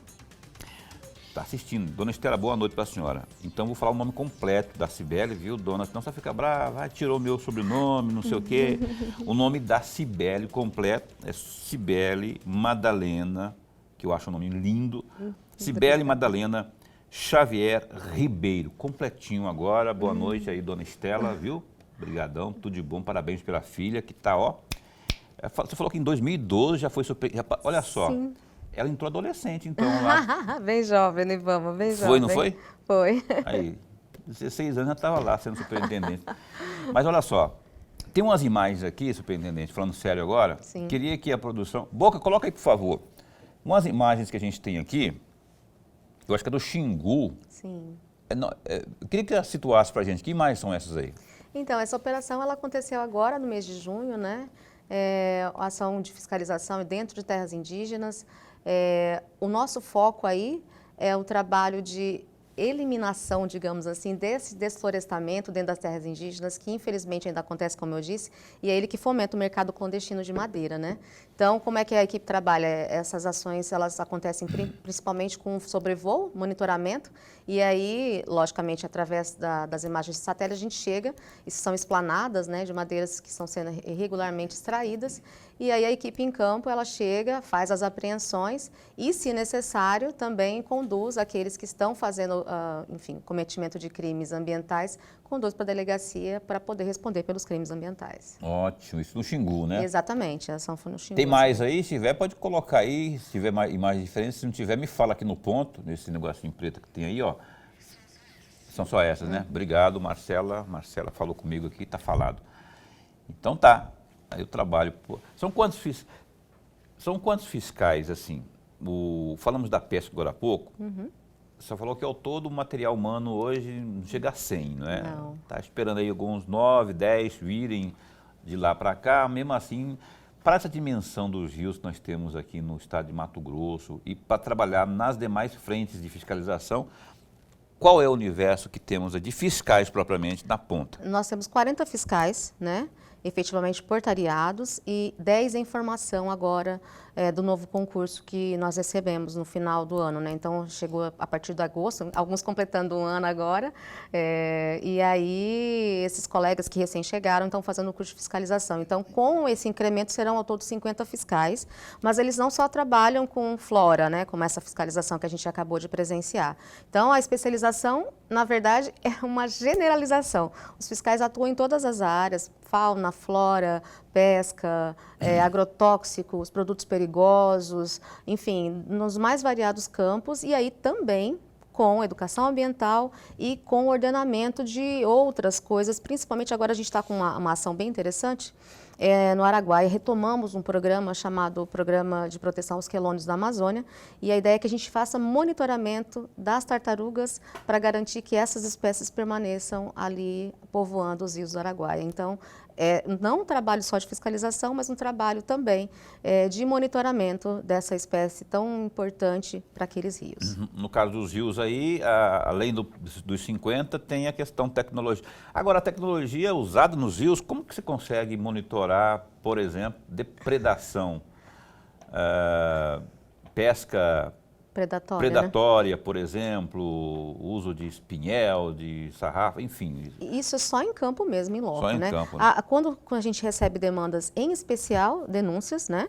Está assistindo. Dona Estela, boa noite para a senhora. Então, vou falar o nome completo da Cibele, viu, dona? Senão você fica brava, tirou meu sobrenome, não sei o quê. O nome da Cibele completo é Cibele Madalena, que eu acho um nome lindo. Cibele Madalena Xavier Ribeiro. Completinho agora. Boa noite aí, dona Estela, viu? Obrigadão, tudo de bom. Parabéns pela filha, que tá, ó. Você falou que em 2012 já foi super... Olha só. Sim. Ela entrou adolescente, então, lá.
Bem jovem, né, Ibama? Bem jovem.
Foi, não foi?
Foi.
Aí, 16 anos já estava lá, sendo superintendente. Mas olha só, tem umas imagens aqui, superintendente, falando sério agora.
Sim.
Queria que a produção... Boca, coloca aí, por favor. Umas imagens que a gente tem aqui, eu acho que é do Xingu.
Sim.
Eu queria que ela situasse para a gente. Que imagens são essas aí?
Então, essa operação ela aconteceu agora, no mês de junho, né? Ação de fiscalização dentro de terras indígenas. O nosso foco aí é o trabalho de eliminação, digamos assim, desse desflorestamento dentro das terras indígenas, que infelizmente ainda acontece, como eu disse, e é ele que fomenta o mercado clandestino de madeira, né? Então, como é que a equipe trabalha? Essas ações, elas acontecem principalmente com sobrevoo, monitoramento, e aí, logicamente, através das imagens de satélite, a gente chega, e são esplanadas, né, de madeiras que estão sendo irregularmente extraídas, e aí a equipe em campo, ela chega, faz as apreensões e, se necessário, também conduz aqueles que estão fazendo, enfim, cometimento de crimes ambientais, conduz para a delegacia para poder responder pelos crimes ambientais.
Ótimo, isso no Xingu, né?
Exatamente, a ação foi no Xingu.
Tem mais aí? Se tiver, pode colocar aí. Se tiver imagens diferentes, se não tiver, me fala aqui no ponto, nesse negocinho preto que tem aí, ó. São só essas, né? Obrigado, Marcela. Marcela falou comigo aqui, tá falado. Então tá. Aí eu trabalho. São quantos fiscais, assim? Falamos da pesca agora há pouco.
Uhum.
Você falou que ao todo o material humano hoje não chega a 100, não é?
Não.
Está esperando aí alguns 9, 10 virem de lá para cá. Mesmo assim, para essa dimensão dos rios que nós temos aqui no estado de Mato Grosso e para trabalhar nas demais frentes de fiscalização, qual é o universo que temos de fiscais propriamente na ponta?
Nós temos 40 fiscais, né? Efetivamente portariados e 10 em formação agora do novo concurso que nós recebemos no final do ano, né? Então, chegou a partir de agosto, alguns completando um ano agora, e aí esses colegas que recém chegaram estão fazendo o curso de fiscalização. Então, com esse incremento serão ao todo 50 fiscais, mas eles não só trabalham com flora, né? Como essa fiscalização que a gente acabou de presenciar. Então, a especialização, na verdade, é uma generalização. Os fiscais atuam em todas as áreas, fauna, flora, pesca, agrotóxicos, produtos perigosos, enfim, nos mais variados campos, e aí também com educação ambiental e com ordenamento de outras coisas, principalmente agora a gente está com uma ação bem interessante, no Araguaia retomamos um programa chamado Programa de Proteção aos Quelônios da Amazônia, e a ideia é que a gente faça monitoramento das tartarugas para garantir que essas espécies permaneçam ali povoando os rios do Araguaia. Então, não um trabalho só de fiscalização, mas um trabalho também de monitoramento dessa espécie tão importante para aqueles rios.
No caso dos rios aí, além dos 50, tem a questão tecnológica. Agora, a tecnologia usada nos rios, como que você consegue monitorar, por exemplo, depredação pesca
Predatória, né?
por exemplo, uso de espinhel, de sarrafa, enfim.
Isso é só em campo mesmo, em loco,
Só em
né?
campo, né?
Quando a gente recebe demandas, em especial, denúncias, né?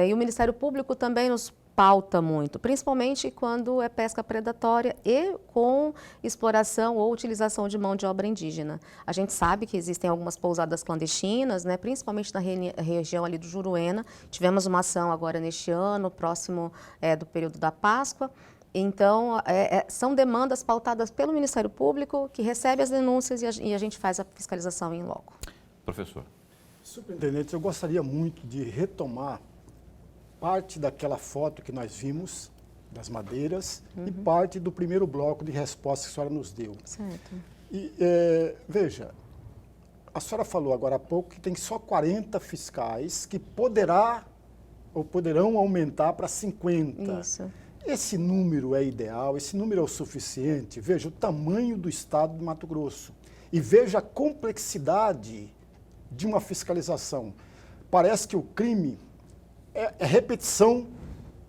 E o Ministério Público também nos pauta muito, principalmente quando é pesca predatória e com exploração ou utilização de mão de obra indígena. A gente sabe que existem algumas pousadas clandestinas, né, principalmente na região ali do Juruena. Tivemos uma ação agora neste ano, próximo do período da Páscoa. Então, são demandas pautadas pelo Ministério Público, que recebe as denúncias e a gente faz a fiscalização em loco.
Professor.
Superintendente, eu gostaria muito de retomar parte daquela foto que nós vimos, das madeiras, e parte do primeiro bloco de resposta que a senhora nos deu.
Certo.
E, veja, a senhora falou agora há pouco que tem só 40 fiscais que poderão aumentar para 50.
Isso.
Esse número é ideal, esse número é o suficiente. Veja o tamanho do estado de Mato Grosso e veja a complexidade de uma fiscalização. Parece que o crime é repetição,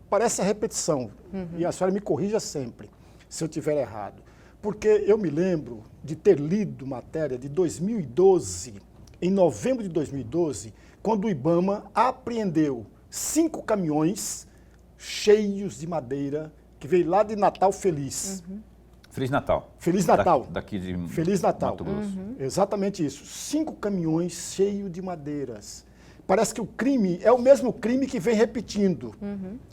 parece a repetição. E a senhora me corrija sempre, se eu estiver errado. Porque eu me lembro de ter lido matéria de 2012, em novembro de 2012, quando o IBAMA apreendeu 5 caminhões cheios de madeira, que veio lá de Natal Feliz.
Feliz Natal.
Feliz Natal.
Daqui de
Feliz Natal.
Mato Grosso.
Exatamente isso. 5 caminhões cheios de madeiras. Parece que o crime é o mesmo crime que vem repetindo.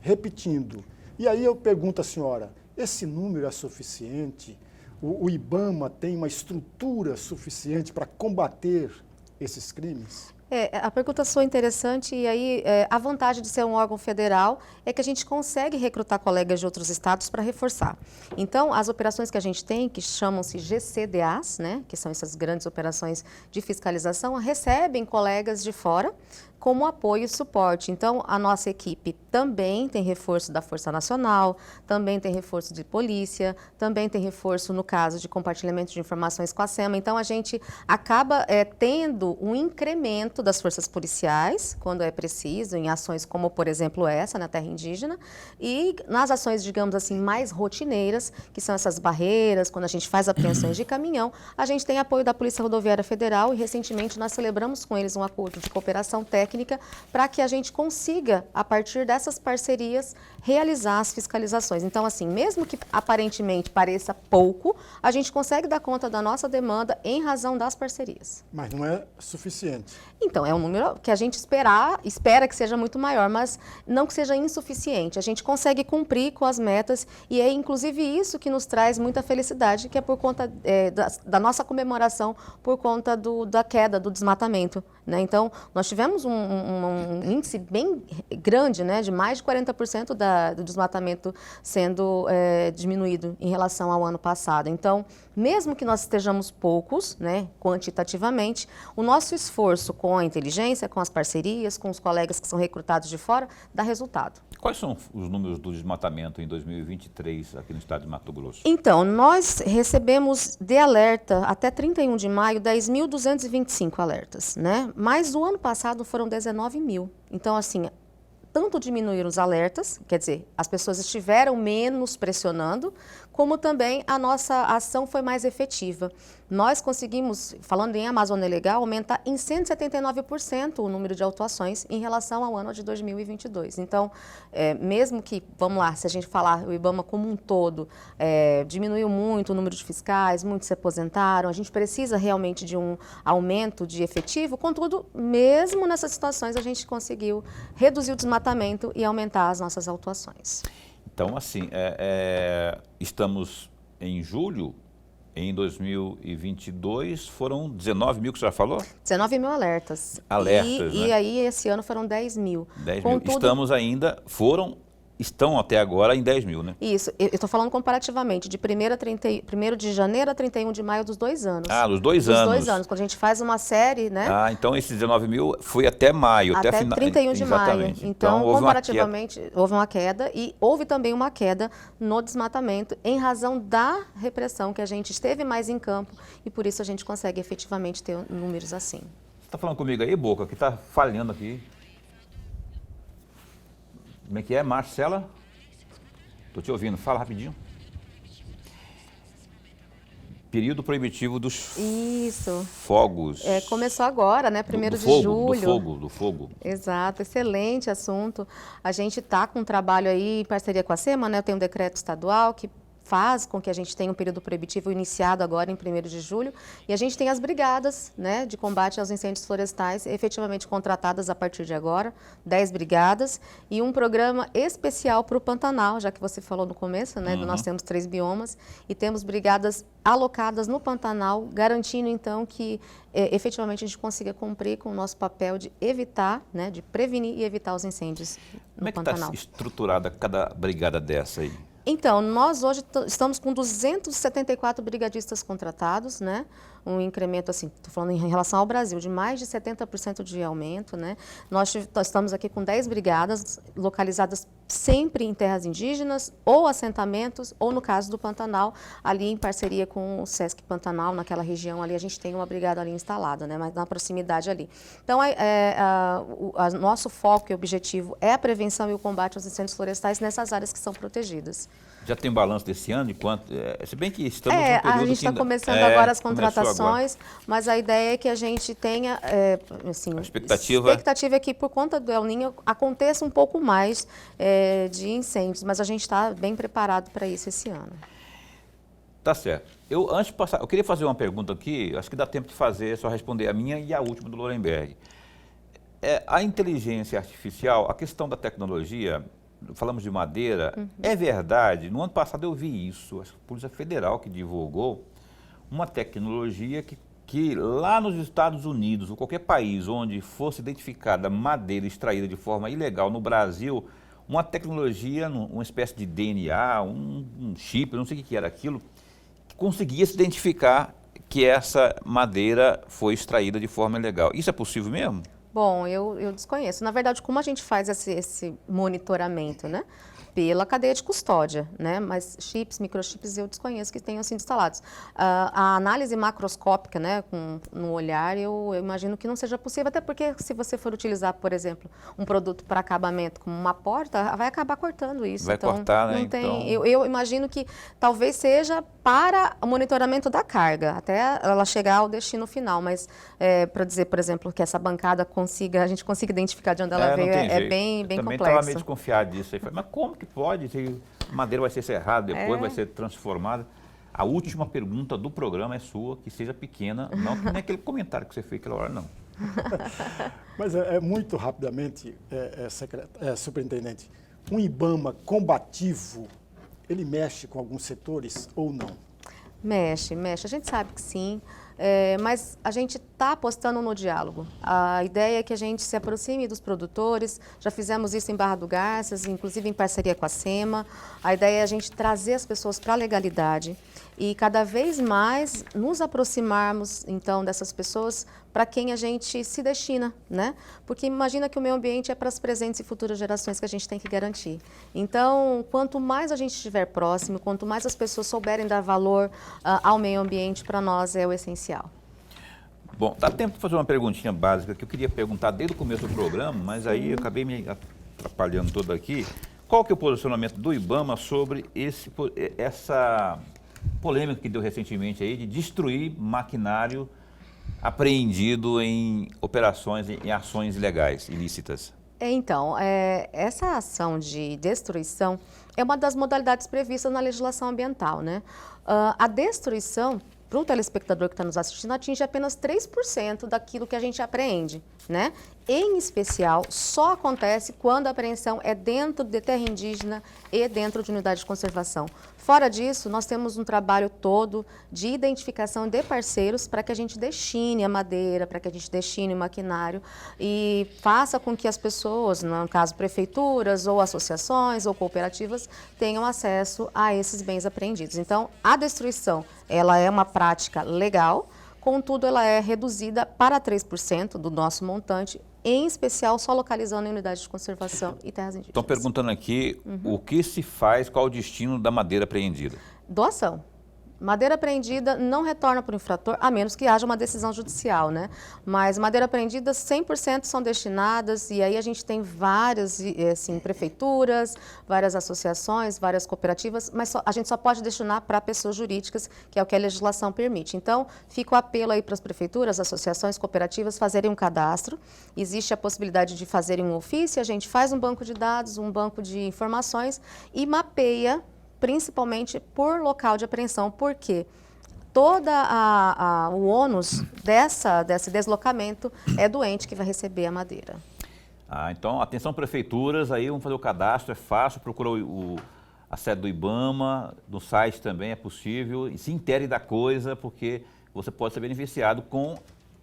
Repetindo. E aí eu pergunto à senhora, esse número é suficiente? O IBAMA tem uma estrutura suficiente para combater esses crimes?
A pergunta sua é interessante e aí a vantagem de ser um órgão federal é que a gente consegue recrutar colegas de outros estados para reforçar. Então, as operações que a gente tem, que chamam-se GCDAs, né, que são essas grandes operações de fiscalização, recebem colegas de fora como apoio e suporte. Então, a nossa equipe também tem reforço da Força Nacional, também tem reforço de polícia, também tem reforço no caso de compartilhamento de informações com a SEMA. Então, a gente acaba tendo um incremento das forças policiais, quando é preciso, em ações como, por exemplo, essa, na terra indígena, e nas ações, digamos assim, mais rotineiras, que são essas barreiras, quando a gente faz apreensões de caminhão, a gente tem apoio da Polícia Rodoviária Federal e, recentemente, nós celebramos com eles um acordo de cooperação técnica para que a gente consiga, a partir dessas parcerias, realizar as fiscalizações. Então, assim, mesmo que aparentemente pareça pouco, a gente consegue dar conta da nossa demanda em razão das parcerias.
Mas não é suficiente.
Então, é um número que a gente espera que seja muito maior, mas não que seja insuficiente. A gente consegue cumprir com as metas e é inclusive isso que nos traz muita felicidade, que é por conta da nossa comemoração, por conta da queda do desmatamento, né? Então, nós tivemos um índice bem grande, né, de mais de 40% do desmatamento sendo diminuído em relação ao ano passado. Então, mesmo que nós estejamos poucos, né, quantitativamente, o nosso esforço com a inteligência, com as parcerias, com os colegas que são recrutados de fora, dá resultado.
Quais são os números do desmatamento em 2023 aqui no estado de Mato Grosso?
Então, nós recebemos de alerta até 31 de maio 10.225 alertas, né? Mas o ano passado foram 19 mil. Então, assim, tanto diminuíram os alertas, quer dizer, as pessoas estiveram menos pressionando, como também a nossa ação foi mais efetiva. Nós conseguimos, falando em Amazônia Legal, aumentar em 179% o número de autuações em relação ao ano de 2022. Então, mesmo que, vamos lá, se a gente falar o IBAMA como um todo, diminuiu muito o número de fiscais, muitos se aposentaram, a gente precisa realmente de um aumento de efetivo, contudo, mesmo nessas situações, a gente conseguiu reduzir o desmatamento e aumentar as nossas autuações.
Então, assim, estamos em julho, em 2022, foram 19 mil que você já falou?
19 mil alertas.
Alertas,
e
né?
aí, esse ano foram 10 mil.
10
Contudo,
mil. Estão até agora em 10 mil, né?
Isso, eu estou falando comparativamente, de 1º de janeiro a 31 de maio dos 2 anos.
Ah, dos 2 anos.
Dos 2 anos, quando a gente faz uma série, né?
Ah, então esses 19 mil foi até maio, até final.
31 de
Exatamente.
maio. Então,
houve
comparativamente, houve uma queda e houve também uma queda no desmatamento em razão da repressão, que a gente esteve mais em campo e por isso a gente consegue efetivamente ter números assim.
Você está falando comigo aí, Boca, que está falhando aqui. Como é que é, Marcela? Estou te ouvindo, fala rapidinho. Período proibitivo dos
Isso.
fogos.
Começou agora, né? 1º de
fogo,
julho.
Do fogo.
Exato, excelente assunto. A gente está com um trabalho aí em parceria com a SEMA, né? Tem um decreto estadual que faz com que a gente tenha um período proibitivo iniciado agora em 1º de julho. E a gente tem as brigadas, né, de combate aos incêndios florestais efetivamente contratadas a partir de agora, 10 brigadas, e um programa especial para o Pantanal, já que você falou no começo, né? Nós temos 3 biomas e temos brigadas alocadas no Pantanal, garantindo então que efetivamente a gente consiga cumprir com o nosso papel de evitar, né, de prevenir e evitar os incêndios no Pantanal.
Como é que está estruturada cada brigada dessa aí?
Então, nós hoje estamos com 274 brigadistas contratados, né? Um incremento, assim, estou falando em relação ao Brasil, de mais de 70% de aumento, né? Nós estamos aqui com 10 brigadas localizadas sempre em terras indígenas, ou assentamentos, ou no caso do Pantanal, ali em parceria com o Sesc Pantanal, naquela região ali, a gente tem uma brigada ali instalada, né? Mas na proximidade ali. Então, nosso foco e objetivo é a prevenção e o combate aos incêndios florestais nessas áreas que são protegidas.
Já tem balanço desse ano? De quanto, se bem que estamos num período
a gente está começando agora as contratações, mas a ideia é que a gente tenha, assim,
a expectativa
é que por conta do El Niño aconteça um pouco mais de incêndios, mas a gente está bem preparado para isso esse ano.
Tá certo. Antes de passar, eu queria fazer uma pergunta aqui, acho que dá tempo de fazer, só responder a minha e a última do Lorenberg. A inteligência artificial, a questão da tecnologia, falamos de madeira, é verdade, no ano passado eu vi isso, a Polícia Federal que divulgou uma tecnologia que lá nos Estados Unidos, ou qualquer país onde fosse identificada madeira extraída de forma ilegal no Brasil, uma tecnologia, uma espécie de DNA, um chip, não sei o que era aquilo, que conseguia se identificar que essa madeira foi extraída de forma ilegal. Isso é possível mesmo?
Bom, eu desconheço. Na verdade, como a gente faz esse monitoramento, né? Pela cadeia de custódia, né? Mas chips, microchips, eu desconheço que tenham sido instalados. A análise macroscópica, né, no olhar, eu imagino que não seja possível, até porque se você for utilizar, por exemplo, um produto para acabamento como uma porta, vai acabar cortando isso.
Vai cortar, né?
Não tem, eu imagino que talvez seja para o monitoramento da carga, até ela chegar ao destino final, mas para dizer, por exemplo, que essa bancada a gente consiga identificar de onde ela veio, bem complexo.
Também estava meio desconfiado disso aí. Mas como que pode? A madeira vai ser serrada, depois vai ser transformada. A última pergunta do programa é sua, que seja pequena, não que nem aquele comentário que você fez aquela hora, não.
Mas muito rapidamente, superintendente, um IBAMA combativo, ele mexe com alguns setores ou não?
Mexe. A gente sabe que sim, mas a gente está apostando no diálogo. A ideia é que a gente se aproxime dos produtores, já fizemos isso em Barra do Garças, inclusive em parceria com a SEMA. A ideia é a gente trazer as pessoas para a legalidade e cada vez mais nos aproximarmos, então, dessas pessoas para quem a gente se destina, né? Porque imagina que o meio ambiente é para as presentes e futuras gerações que a gente tem que garantir. Então, quanto mais a gente estiver próximo, quanto mais as pessoas souberem dar valor ao meio ambiente, para nós é o essencial.
Bom, dá tempo de fazer uma perguntinha básica que eu queria perguntar desde o começo do programa, mas aí eu acabei me atrapalhando todo aqui. Qual que é o posicionamento do IBAMA sobre essa polêmica que deu recentemente aí de destruir maquinário apreendido em operações, em ações ilegais, ilícitas?
Então, essa ação de destruição é uma das modalidades previstas na legislação ambiental, né? A destruição, para o telespectador que está nos assistindo, atinge apenas 3% daquilo que a gente apreende, né? Em especial, só acontece quando a apreensão é dentro de terra indígena e dentro de unidade de conservação. Fora disso, nós temos um trabalho todo de identificação de parceiros para que a gente destine a madeira, para que a gente destine o maquinário e faça com que as pessoas, no caso prefeituras ou associações ou cooperativas, tenham acesso a esses bens apreendidos. Então, a destruição, ela é uma prática legal, contudo, ela é reduzida para 3% do nosso montante, em especial só localizando em unidades de conservação e terras indígenas.
Estão perguntando aqui o que se faz, qual o destino da madeira apreendida?
Doação. Madeira apreendida não retorna para o infrator, a menos que haja uma decisão judicial, né? Mas madeira apreendida 100% são destinadas, e aí a gente tem várias assim, prefeituras, várias associações, várias cooperativas, mas a gente só pode destinar para pessoas jurídicas, que é o que a legislação permite. Então, fica o apelo aí para as prefeituras, associações, cooperativas fazerem um cadastro. Existe a possibilidade de fazerem um ofício, a gente faz um banco de dados, um banco de informações e mapeia principalmente por local de apreensão, porque o ônus desse deslocamento é do ente que vai receber a madeira.
Então, atenção prefeituras, aí vamos fazer o cadastro, é fácil, procura a sede do IBAMA, no site também é possível, e se intere da coisa, porque você pode ser beneficiado com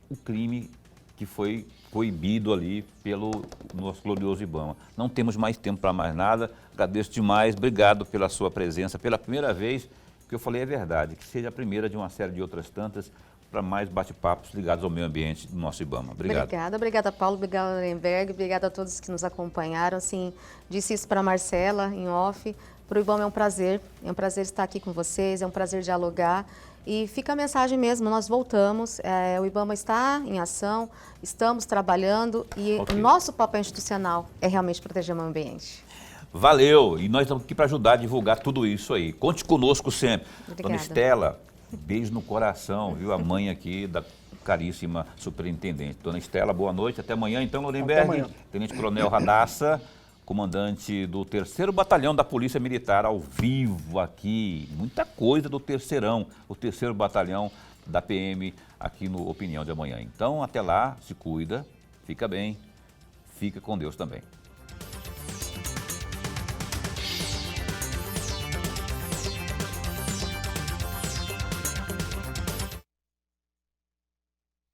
o crime que foi proibido ali pelo nosso glorioso IBAMA. Não temos mais tempo para mais nada, agradeço demais, obrigado pela sua presença, pela primeira vez, que eu falei é verdade, que seja a primeira de uma série de outras tantas, para mais bate-papos ligados ao meio ambiente do nosso IBAMA. Obrigado.
Obrigada Paulo, obrigada Lorenberg, obrigada a todos que nos acompanharam. Assim, disse isso para a Marcela, em off, para o IBAMA é um prazer estar aqui com vocês, é um prazer dialogar. E fica a mensagem mesmo, nós voltamos, o IBAMA está em ação, estamos trabalhando e o nosso papel institucional é realmente proteger o meio ambiente.
Valeu! E nós estamos aqui para ajudar a divulgar tudo isso aí. Conte conosco sempre.
Obrigada.
Dona Estela, beijo no coração, viu? A mãe aqui da caríssima superintendente. Dona Estela, boa noite. Até amanhã, então, Lorenberg. Tenente Coronel Radassa, comandante do 3º Batalhão da Polícia Militar, ao vivo aqui. Muita coisa do terceirão, o 3º Batalhão da PM aqui no Opinião de Amanhã. Então, até lá, se cuida, fica bem, fica com Deus também.